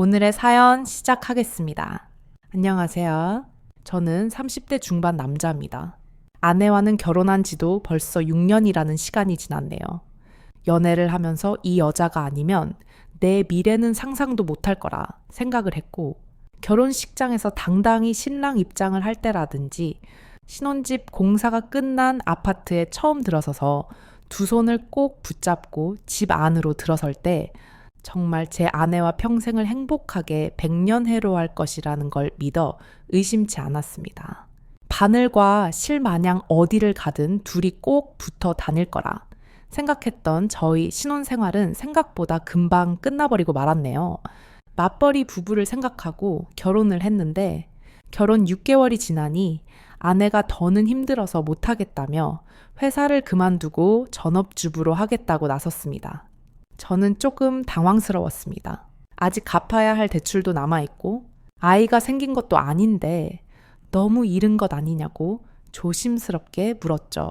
오늘의 사연 시작하겠습니다. 안녕하세요. 저는 30대 중반 남자입니다. 아내와는 결혼한 지도 벌써 6년이라는 시간이 지났네요. 연애를 하면서 이 여자가 아니면 내 미래는 상상도 못할 거라 생각을 했고, 결혼식장에서 당당히 신랑 입장을 할 때라든지 신혼집 공사가 끝난 아파트에 처음 들어서서 두 손을 꼭 붙잡고 집 안으로 들어설 때 정말 제 아내와 평생을 행복하게 백년해로할 것이라는 걸 믿어 의심치 않았습니다. 바늘과 실 마냥 어디를 가든 둘이 꼭 붙어 다닐 거라 생각했던 저희 신혼생활은 생각보다 금방 끝나버리고 말았네요. 맞벌이 부부를 생각하고 결혼을 했는데 결혼 6개월이 지나니 아내가 더는 힘들어서 못하겠다며 회사를 그만두고 전업주부로 하겠다고 나섰습니다. 저는 조금 당황스러웠습니다. 아직 갚아야 할 대출도 남아있고 아이가 생긴 것도 아닌데 너무 이른 것 아니냐고 조심스럽게 물었죠.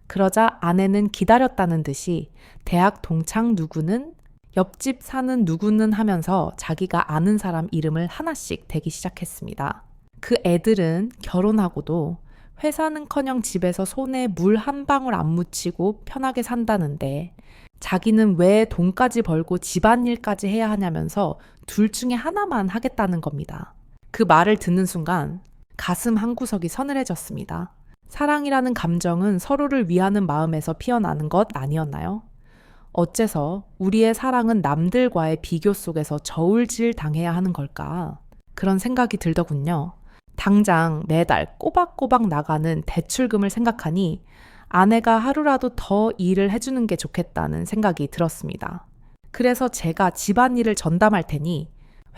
그러자 아내는 기다렸다는 듯이 대학 동창 누구는 옆집 사는 누구는 하면서 자기가 아는 사람 이름을 하나씩 대기 시작했습니다. 그 애들은 결혼하고도 회사는커녕 집에서 손에 물 한 방울 안 묻히고 편하게 산다는데 자기는 왜 돈까지 벌고 집안일까지 해야 하냐면서 둘 중에 하나만 하겠다는 겁니다. 그 말을 듣는 순간 가슴 한구석이 서늘해졌습니다. 사랑이라는 감정은 서로를 위하는 마음에서 피어나는 것 아니었나요? 어째서 우리의 사랑은 남들과의 비교 속에서 저울질 당해야 하는 걸까? 그런 생각이 들더군요. 당장 매달 꼬박꼬박 나가는 대출금을 생각하니 아내가 하루라도 더 일을 해주는 게 좋겠다는 생각이 들었습니다. 그래서 제가 집안일을 전담할 테니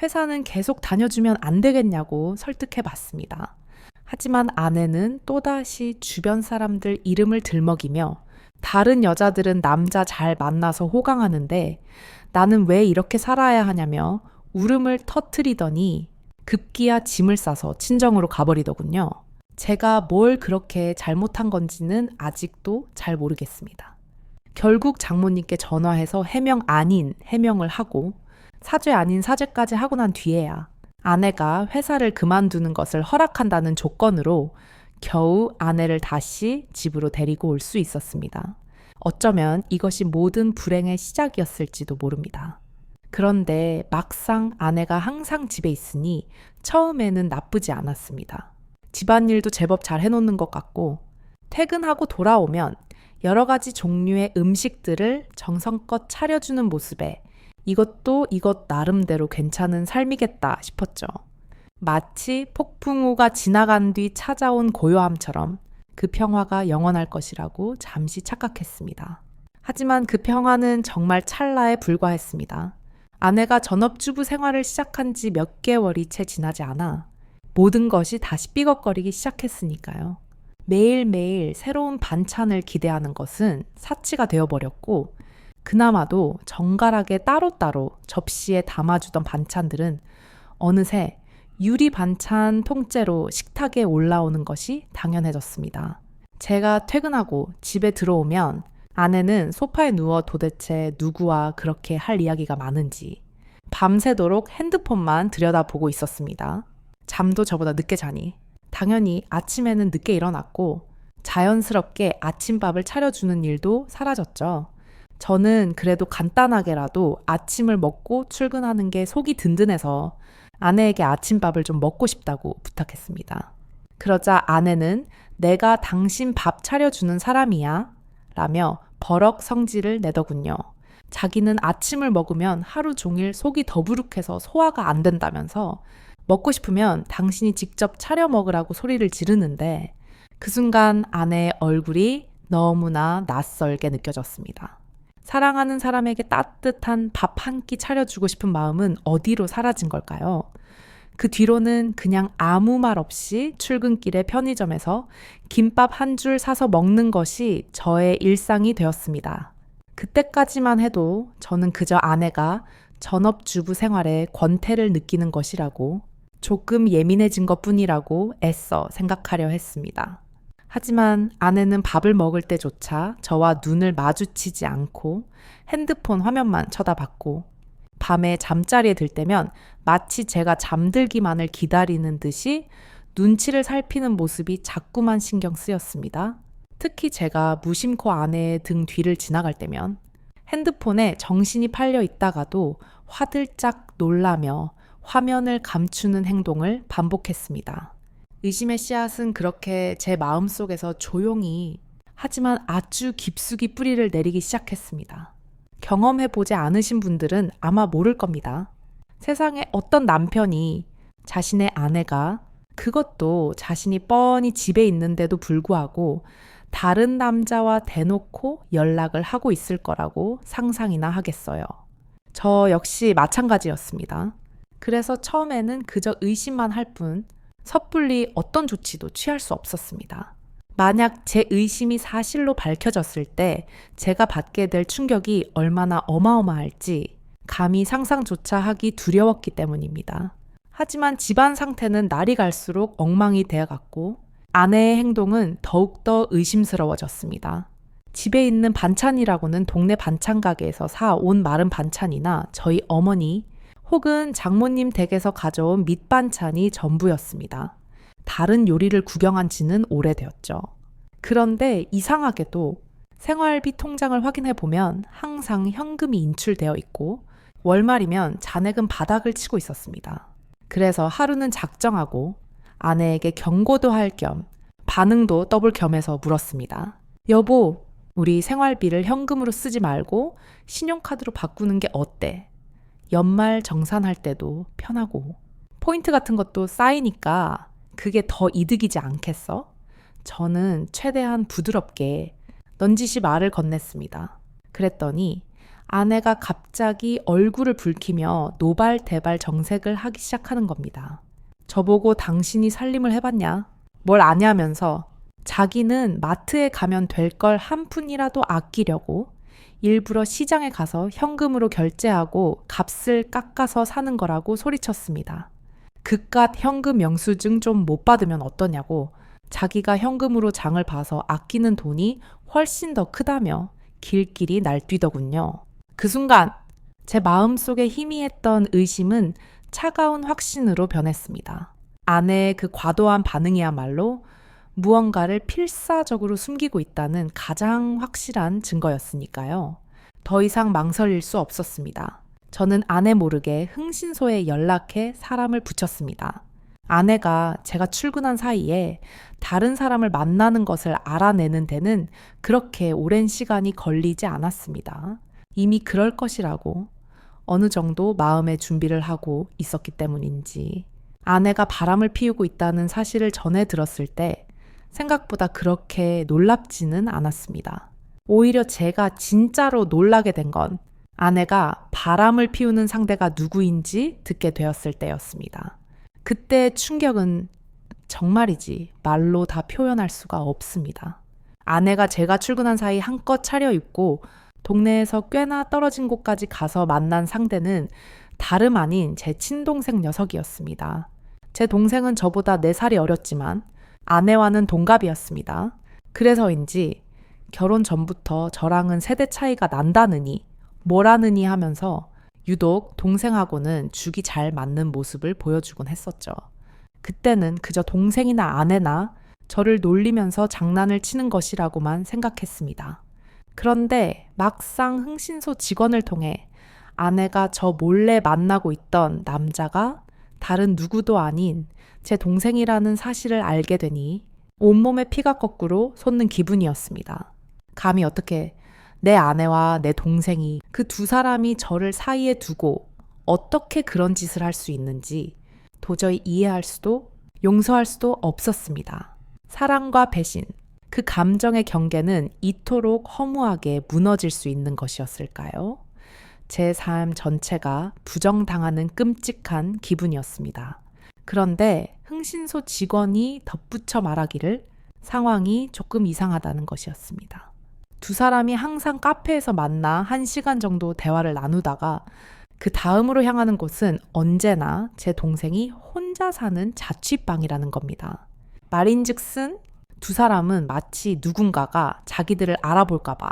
회사는 계속 다녀주면 안 되겠냐고 설득해 봤습니다. 하지만 아내는 또다시 주변 사람들 이름을 들먹이며 다른 여자들은 남자 잘 만나서 호강하는데 나는 왜 이렇게 살아야 하냐며 울음을 터뜨리더니 급기야 짐을 싸서 친정으로 가버리더군요. 제가 뭘 그렇게 잘못한 건지는 아직도 잘 모르겠습니다. 결국 장모님께 전화해서 해명 아닌 해명을 하고 사죄 아닌 사죄까지 하고 난 뒤에야 아내가 회사를 그만두는 것을 허락한다는 조건으로 겨우 아내를 다시 집으로 데리고 올 수 있었습니다. 어쩌면 이것이 모든 불행의 시작이었을지도 모릅니다. 그런데 막상 아내가 항상 집에 있으니 처음에는 나쁘지 않았습니다. 집안일도 제법 잘 해놓는 것 같고 퇴근하고 돌아오면 여러 가지 종류의 음식들을 정성껏 차려주는 모습에 이것도 이것 나름대로 괜찮은 삶이겠다 싶었죠. 마치 폭풍우가 지나간 뒤 찾아온 고요함처럼 그 평화가 영원할 것이라고 잠시 착각했습니다. 하지만 그 평화는 정말 찰나에 불과했습니다. 아내가 전업주부 생활을 시작한 지 몇 개월이 채 지나지 않아 모든 것이 다시 삐걱거리기 시작했으니까요. 매일매일 새로운 반찬을 기대하는 것은 사치가 되어버렸고 그나마도 정갈하게 따로따로 접시에 담아주던 반찬들은 어느새 유리 반찬 통째로 식탁에 올라오는 것이 당연해졌습니다. 제가 퇴근하고 집에 들어오면 아내는 소파에 누워 도대체 누구와 그렇게 할 이야기가 많은지 밤새도록 핸드폰만 들여다보고 있었습니다. 잠도 저보다 늦게 자니 당연히 아침에는 늦게 일어났고 자연스럽게 아침밥을 차려주는 일도 사라졌죠. 저는 그래도 간단하게라도 아침을 먹고 출근하는 게 속이 든든해서 아내에게 아침밥을 좀 먹고 싶다고 부탁했습니다. 그러자 아내는 내가 당신 밥 차려주는 사람이야 라며 버럭 성질을 내더군요. 자기는 아침을 먹으면 하루 종일 속이 더부룩해서 소화가 안 된다면서 먹고 싶으면 당신이 직접 차려 먹으라고 소리를 지르는데 그 순간 아내의 얼굴이 너무나 낯설게 느껴졌습니다. 사랑하는 사람에게 따뜻한 밥 한 끼 차려주고 싶은 마음은 어디로 사라진 걸까요? 그 뒤로는 그냥 아무 말 없이 출근길에 편의점에서 김밥 한 줄 사서 먹는 것이 저의 일상이 되었습니다. 그때까지만 해도 저는 그저 아내가 전업주부 생활에 권태를 느끼는 것이라고 조금 예민해진 것뿐이라고 애써 생각하려 했습니다. 하지만 아내는 밥을 먹을 때조차 저와 눈을 마주치지 않고 핸드폰 화면만 쳐다봤고 밤에 잠자리에 들 때면 마치 제가 잠들기만을 기다리는 듯이 눈치를 살피는 모습이 자꾸만 신경 쓰였습니다. 특히 제가 무심코 아내의 등 뒤를 지나갈 때면 핸드폰에 정신이 팔려 있다가도 화들짝 놀라며 화면을 감추는 행동을 반복했습니다. 의심의 씨앗은 그렇게 제 마음속에서 조용히 하지만 아주 깊숙이 뿌리를 내리기 시작했습니다. 경험해보지 않으신 분들은 아마 모를 겁니다. 세상에 어떤 남편이 자신의 아내가 그것도 자신이 뻔히 집에 있는데도 불구하고 다른 남자와 대놓고 연락을 하고 있을 거라고 상상이나 하겠어요. 저 역시 마찬가지였습니다. 그래서 처음에는 그저 의심만 할 뿐 섣불리 어떤 조치도 취할 수 없었습니다. 만약 제 의심이 사실로 밝혀졌을 때 제가 받게 될 충격이 얼마나 어마어마할지 감히 상상조차 하기 두려웠기 때문입니다. 하지만 집안 상태는 날이 갈수록 엉망이 되어갔고 아내의 행동은 더욱더 의심스러워졌습니다. 집에 있는 반찬이라고는 동네 반찬 가게에서 사온 마른 반찬이나 저희 어머니 혹은 장모님 댁에서 가져온 밑반찬이 전부였습니다. 다른 요리를 구경한 지는 오래되었죠. 그런데 이상하게도 생활비 통장을 확인해 보면 항상 현금이 인출되어 있고 월말이면 잔액은 바닥을 치고 있었습니다. 그래서 하루는 작정하고 아내에게 경고도 할 겸 반응도 떠볼 겸해서 물었습니다. 여보, 우리 생활비를 현금으로 쓰지 말고 신용카드로 바꾸는 게 어때? 연말 정산할 때도 편하고 포인트 같은 것도 쌓이니까 그게 더 이득이지 않겠어? 저는 최대한 부드럽게 넌지시 말을 건넸습니다. 그랬더니 아내가 갑자기 얼굴을 붉히며 노발대발 정색을 하기 시작하는 겁니다. 저보고 당신이 살림을 해봤냐? 뭘 아냐면서 자기는 마트에 가면 될 걸 한 푼이라도 아끼려고 일부러 시장에 가서 현금으로 결제하고 값을 깎아서 사는 거라고 소리쳤습니다. 그깟 현금 영수증 좀 못 받으면 어떠냐고 자기가 현금으로 장을 봐서 아끼는 돈이 훨씬 더 크다며 길길이 날뛰더군요. 그 순간 제 마음속에 희미했던 의심은 차가운 확신으로 변했습니다. 아내의 그 과도한 반응이야말로 무언가를 필사적으로 숨기고 있다는 가장 확실한 증거였으니까요. 더 이상 망설일 수 없었습니다. 저는 아내 모르게 흥신소에 연락해 사람을 붙였습니다. 아내가 제가 출근한 사이에 다른 사람을 만나는 것을 알아내는 데는 그렇게 오랜 시간이 걸리지 않았습니다. 이미 그럴 것이라고 어느 정도 마음의 준비를 하고 있었기 때문인지 아내가 바람을 피우고 있다는 사실을 전해 들었을 때 생각보다 그렇게 놀랍지는 않았습니다. 오히려 제가 진짜로 놀라게 된 건 아내가 바람을 피우는 상대가 누구인지 듣게 되었을 때였습니다. 그때의 충격은 정말이지 말로 다 표현할 수가 없습니다. 아내가 제가 출근한 사이 한껏 차려입고 동네에서 꽤나 떨어진 곳까지 가서 만난 상대는 다름 아닌 제 친동생 녀석이었습니다. 제 동생은 저보다 4살이 어렸지만 아내와는 동갑이었습니다. 그래서인지 결혼 전부터 저랑은 세대 차이가 난다느니 뭐라느니 하면서 유독 동생하고는 죽이 잘 맞는 모습을 보여주곤 했었죠. 그때는 그저 동생이나 아내나 저를 놀리면서 장난을 치는 것이라고만 생각했습니다. 그런데 막상 흥신소 직원을 통해 아내가 저 몰래 만나고 있던 남자가 다른 누구도 아닌 제 동생이라는 사실을 알게 되니 온몸에 피가 거꾸로 솟는 기분이었습니다. 감히 어떻게 내 아내와 내 동생이 그 두 사람이 저를 사이에 두고 어떻게 그런 짓을 할 수 있는지 도저히 이해할 수도 용서할 수도 없었습니다. 사랑과 배신, 그 감정의 경계는 이토록 허무하게 무너질 수 있는 것이었을까요? 제 삶 전체가 부정당하는 끔찍한 기분이었습니다. 그런데 흥신소 직원이 덧붙여 말하기를 상황이 조금 이상하다는 것이었습니다. 두 사람이 항상 카페에서 만나 1시간 정도 대화를 나누다가 그 다음으로 향하는 곳은 언제나 제 동생이 혼자 사는 자취방이라는 겁니다. 말인즉슨 두 사람은 마치 누군가가 자기들을 알아볼까봐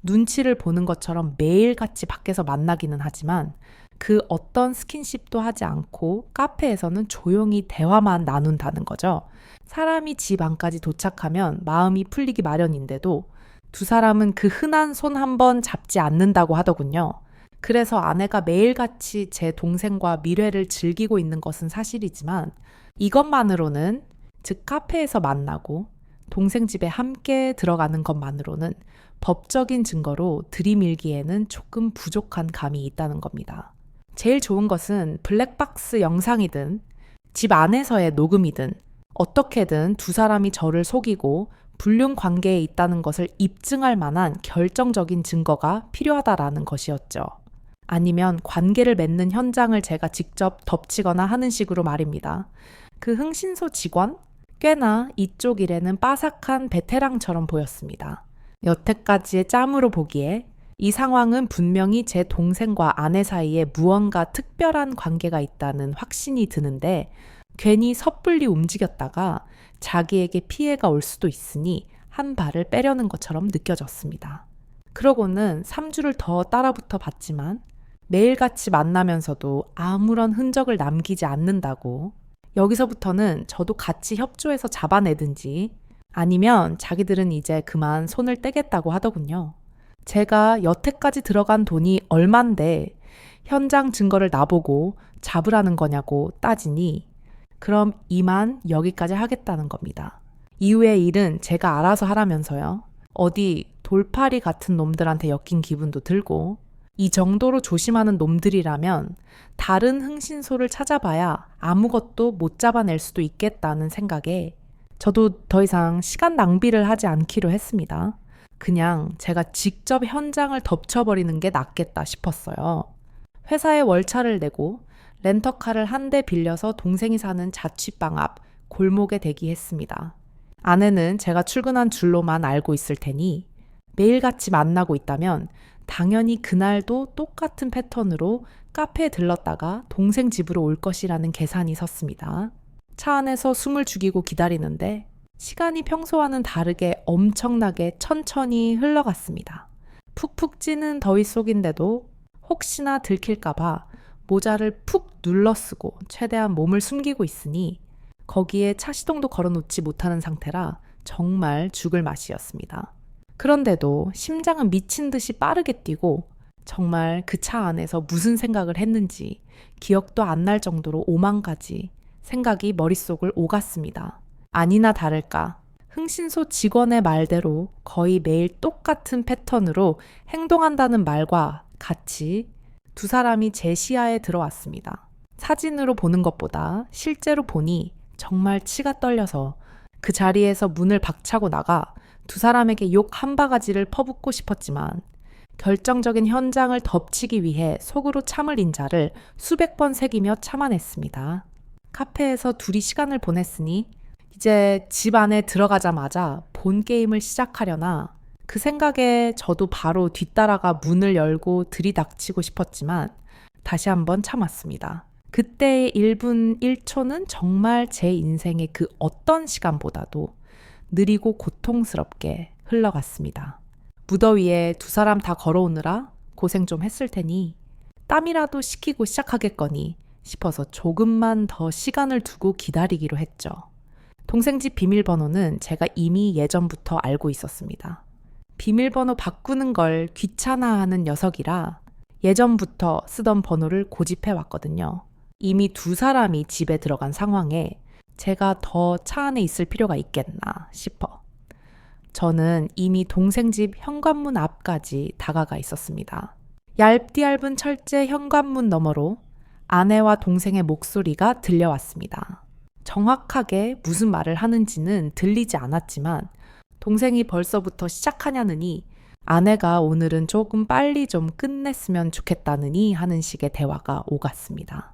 눈치를 보는 것처럼 매일같이 밖에서 만나기는 하지만 그 어떤 스킨십도 하지 않고 카페에서는 조용히 대화만 나눈다는 거죠. 사람이 집 안까지 도착하면 마음이 풀리기 마련인데도 두 사람은 그 흔한 손 한 번 잡지 않는다고 하더군요. 그래서 아내가 매일같이 제 동생과 미래를 즐기고 있는 것은 사실이지만 이것만으로는, 즉 카페에서 만나고 동생 집에 함께 들어가는 것만으로는 법적인 증거로 들이밀기에는 조금 부족한 감이 있다는 겁니다. 제일 좋은 것은 블랙박스 영상이든 집 안에서의 녹음이든 어떻게든 두 사람이 저를 속이고 불륜 관계에 있다는 것을 입증할 만한 결정적인 증거가 필요하다라는 것이었죠. 아니면 관계를 맺는 현장을 제가 직접 덮치거나 하는 식으로 말입니다. 그 흥신소 직원? 꽤나 이쪽 일에는 빠삭한 베테랑처럼 보였습니다. 여태까지의 짬으로 보기에 이 상황은 분명히 제 동생과 아내 사이에 무언가 특별한 관계가 있다는 확신이 드는데 괜히 섣불리 움직였다가 자기에게 피해가 올 수도 있으니 한 발을 빼려는 것처럼 느껴졌습니다. 그러고는 3주를 더 따라붙어 봤지만 매일같이 만나면서도 아무런 흔적을 남기지 않는다고, 여기서부터는 저도 같이 협조해서 잡아내든지 아니면 자기들은 이제 그만 손을 떼겠다고 하더군요. 제가 여태까지 들어간 돈이 얼만데 현장 증거를 나보고 잡으라는 거냐고 따지니 그럼 이만 여기까지 하겠다는 겁니다. 이후의 일은 제가 알아서 하라면서요. 어디 돌팔이 같은 놈들한테 엮인 기분도 들고, 이 정도로 조심하는 놈들이라면 다른 흥신소를 찾아봐야 아무것도 못 잡아낼 수도 있겠다는 생각에 저도 더 이상 시간 낭비를 하지 않기로 했습니다. 그냥 제가 직접 현장을 덮쳐버리는 게 낫겠다 싶었어요. 회사에 월차를 내고 렌터카를 한 대 빌려서 동생이 사는 자취방 앞 골목에 대기했습니다. 아내는 제가 출근한 줄로만 알고 있을 테니 매일같이 만나고 있다면 당연히 그날도 똑같은 패턴으로 카페에 들렀다가 동생 집으로 올 것이라는 계산이 섰습니다. 차 안에서 숨을 죽이고 기다리는데 시간이 평소와는 다르게 엄청나게 천천히 흘러갔습니다. 푹푹 찌는 더위 속인데도 혹시나 들킬까봐 모자를 푹 눌러 쓰고 최대한 몸을 숨기고 있으니 거기에 차 시동도 걸어놓지 못하는 상태라 정말 죽을 맛이었습니다. 그런데도 심장은 미친 듯이 빠르게 뛰고 정말 그 차 안에서 무슨 생각을 했는지 기억도 안 날 정도로 오만 가지 생각이 머릿속을 오갔습니다. 아니나 다를까 흥신소 직원의 말대로 거의 매일 똑같은 패턴으로 행동한다는 말과 같이 두 사람이 제 시야에 들어왔습니다. 사진으로 보는 것보다 실제로 보니 정말 치가 떨려서 그 자리에서 문을 박차고 나가 두 사람에게 욕 한 바가지를 퍼붓고 싶었지만 결정적인 현장을 덮치기 위해 속으로 참을 인자를 수백 번 새기며 참아냈습니다. 카페에서 둘이 시간을 보냈으니 이제 집 안에 들어가자마자 본 게임을 시작하려나 그 생각에 저도 바로 뒤따라가 문을 열고 들이닥치고 싶었지만 다시 한번 참았습니다. 그때의 1분 1초는 정말 제 인생의 그 어떤 시간보다도 느리고 고통스럽게 흘러갔습니다. 무더위에 두 사람 다 걸어오느라 고생 좀 했을 테니 땀이라도 식히고 시작하겠거니 싶어서 조금만 더 시간을 두고 기다리기로 했죠. 동생 집 비밀번호는 제가 이미 예전부터 알고 있었습니다. 비밀번호 바꾸는 걸 귀찮아하는 녀석이라 예전부터 쓰던 번호를 고집해 왔거든요. 이미 두 사람이 집에 들어간 상황에 제가 더 차 안에 있을 필요가 있겠나 싶어. 저는 이미 동생 집 현관문 앞까지 다가가 있었습니다. 얇디얇은 철제 현관문 너머로 아내와 동생의 목소리가 들려왔습니다. 정확하게 무슨 말을 하는지는 들리지 않았지만 동생이 벌써부터 시작하냐느니 아내가 오늘은 조금 빨리 좀 끝냈으면 좋겠다느니 하는 식의 대화가 오갔습니다.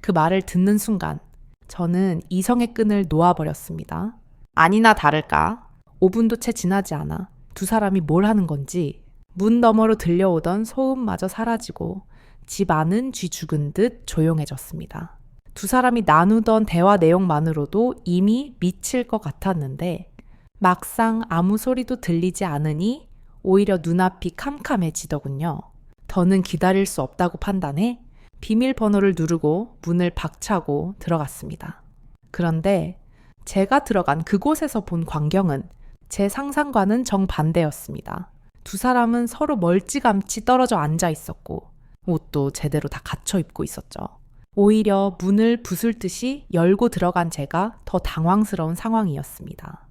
그 말을 듣는 순간 저는 이성의 끈을 놓아버렸습니다. 아니나 다를까 5분도 채 지나지 않아 두 사람이 뭘 하는 건지 문 너머로 들려오던 소음마저 사라지고 집 안은 쥐 죽은 듯 조용해졌습니다. 두 사람이 나누던 대화 내용만으로도 이미 미칠 것 같았는데 막상 아무 소리도 들리지 않으니 오히려 눈앞이 캄캄해지더군요. 더는 기다릴 수 없다고 판단해 비밀번호를 누르고 문을 박차고 들어갔습니다. 그런데 제가 들어간 그곳에서 본 광경은 제 상상과는 정반대였습니다. 두 사람은 서로 멀찌감치 떨어져 앉아 있었고 옷도 제대로 다 갖춰 입고 있었죠. 오히려 문을 부술듯이 열고 들어간 제가 더 당황스러운 상황이었습니다.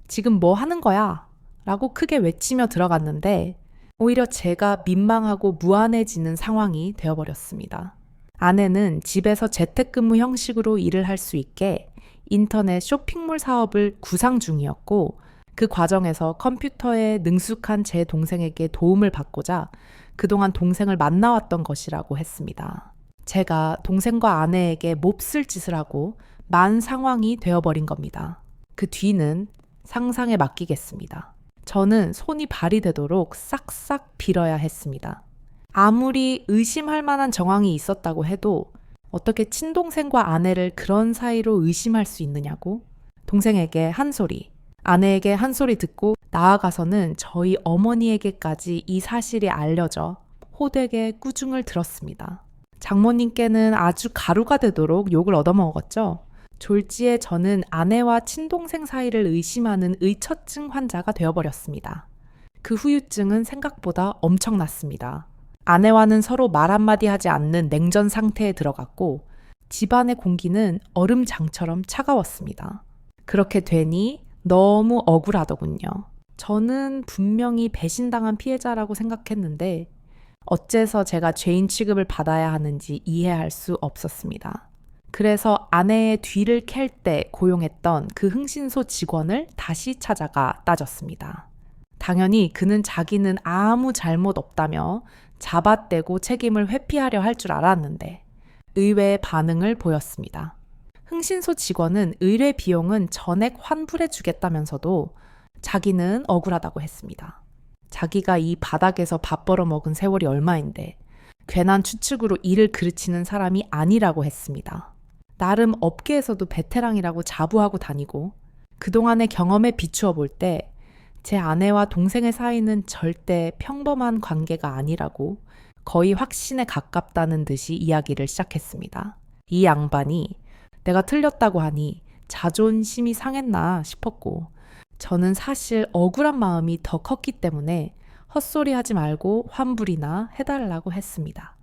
지금 뭐 하는 거야? 라고 크게 외치며 들어갔는데 오히려 제가 민망하고 무안해지는 상황이 되어버렸습니다. 아내는 집에서 재택근무 형식으로 일을 할 수 있게 인터넷 쇼핑몰 사업을 구상 중이었고 그 과정에서 컴퓨터에 능숙한 제 동생에게 도움을 받고자 그동안 동생을 만나왔던 것이라고 했습니다. 제가 동생과 아내에게 몹쓸 짓을 하고 만 상황이 되어버린 겁니다. 그 뒤는 상상에 맡기겠습니다. 저는 손이 발이 되도록 싹싹 빌어야 했습니다. 아무리 의심할 만한 정황이 있었다고 해도 어떻게 친동생과 아내를 그런 사이로 의심할 수 있느냐고 동생에게 한 소리, 아내에게 한 소리 듣고 나아가서는 저희 어머니에게까지 이 사실이 알려져 호되게 꾸중을 들었습니다. 장모님께는 아주 가루가 되도록 욕을 얻어먹었죠. 졸지에 저는 아내와 친동생 사이를 의심하는 의처증 환자가 되어버렸습니다. 그 후유증은 생각보다 엄청났습니다. 아내와는 서로 말 한마디 하지 않는 냉전 상태에 들어갔고 집안의 공기는 얼음장처럼 차가웠습니다. 그렇게 되니 너무 억울하더군요. 저는 분명히 배신당한 피해자라고 생각했는데 어째서 제가 죄인 취급을 받아야 하는지 이해할 수 없었습니다. 그래서 아내의 뒤를 캘 때 고용했던 그 흥신소 직원을 다시 찾아가 따졌습니다. 당연히 그는 자기는 아무 잘못 없다며 잡아떼고 책임을 회피하려 할 줄 알았는데 의외의 반응을 보였습니다. 흥신소 직원은 의뢰 비용은 전액 환불해 주겠다면서도 자기는 억울하다고 했습니다. 자기가 이 바닥에서 밥 벌어먹은 세월이 얼마인데 괜한 추측으로 일을 그르치는 사람이 아니라고 했습니다. 나름 업계에서도 베테랑이라고 자부하고 다니고 그동안의 경험에 비추어 볼 때 제 아내와 동생의 사이는 절대 평범한 관계가 아니라고 거의 확신에 가깝다는 듯이 이야기를 시작했습니다. 이 양반이 내가 틀렸다고 하니 자존심이 상했나 싶었고 저는 사실 억울한 마음이 더 컸기 때문에 헛소리 하지 말고 환불이나 해달라고 했습니다.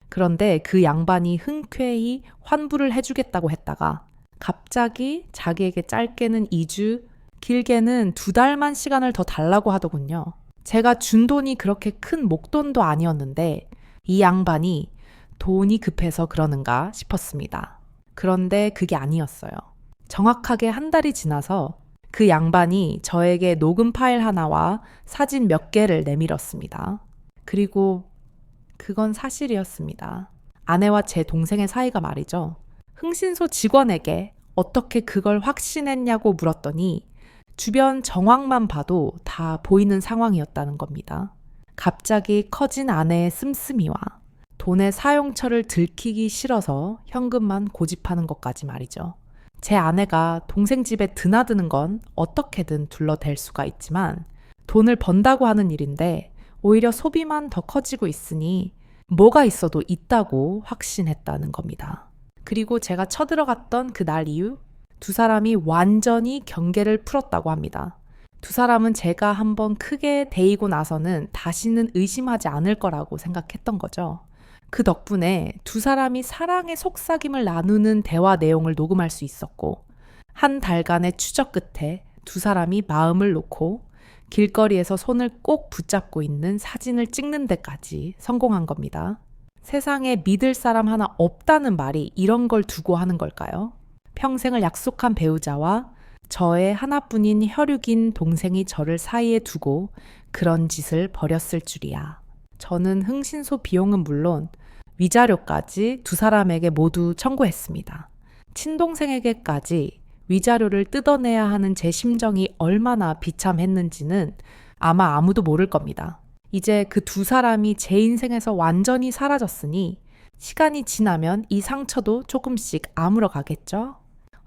그런데 그 양반이 흔쾌히 환불을 해주겠다고 했다가 갑자기 자기에게 짧게는 2주, 길게는 2달만 시간을 더 달라고 하더군요. 제가 준 돈이 그렇게 큰 목돈도 아니었는데 이 양반이 돈이 급해서 그러는가 싶었습니다. 그런데 그게 아니었어요. 정확하게 한 달이 지나서 그 양반이 저에게 녹음 파일 하나와 사진 몇 개를 내밀었습니다. 그리고 그건 사실이었습니다. 아내와 제 동생의 사이가 말이죠. 흥신소 직원에게 어떻게 그걸 확신했냐고 물었더니 주변 정황만 봐도 다 보이는 상황이었다는 겁니다. 갑자기 커진 아내의 씀씀이와 돈의 사용처를 들키기 싫어서 현금만 고집하는 것까지 말이죠. 제 아내가 동생 집에 드나드는 건 어떻게든 둘러댈 수가 있지만 돈을 번다고 하는 일인데 오히려 소비만 더 커지고 있으니 뭐가 있어도 있다고 확신했다는 겁니다. 그리고 제가 쳐들어갔던 그날 이후 두 사람이 완전히 경계를 풀었다고 합니다. 두 사람은 제가 한번 크게 데이고 나서는 다시는 의심하지 않을 거라고 생각했던 거죠. 그 덕분에 두 사람이 사랑의 속삭임을 나누는 대화 내용을 녹음할 수 있었고 한 달간의 추적 끝에 두 사람이 마음을 놓고 길거리에서 손을 꼭 붙잡고 있는 사진을 찍는 데까지 성공한 겁니다. 세상에 믿을 사람 하나 없다는 말이 이런 걸 두고 하는 걸까요? 평생을 약속한 배우자와 저의 하나뿐인 혈육인 동생이 저를 사이에 두고 그런 짓을 벌였을 줄이야. 저는 흥신소 비용은 물론 위자료까지 두 사람에게 모두 청구했습니다. 친동생에게까지 위자료를 뜯어내야 하는 제 심정이 얼마나 비참했는지는 아마 아무도 모를 겁니다. 이제 그 두 사람이 제 인생에서 완전히 사라졌으니 시간이 지나면 이 상처도 조금씩 아물어 가겠죠?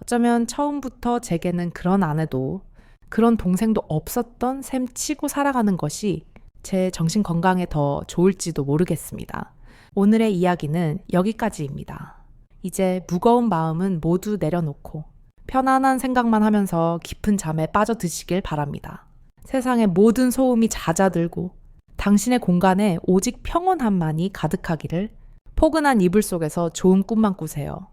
어쩌면 처음부터 제게는 그런 아내도 그런 동생도 없었던 셈 치고 살아가는 것이 제 정신 건강에 더 좋을지도 모르겠습니다. 오늘의 이야기는 여기까지입니다. 이제 무거운 마음은 모두 내려놓고 편안한 생각만 하면서 깊은 잠에 빠져드시길 바랍니다. 세상의 모든 소음이 잦아들고 당신의 공간에 오직 평온함만이 가득하기를 포근한 이불 속에서 좋은 꿈만 꾸세요.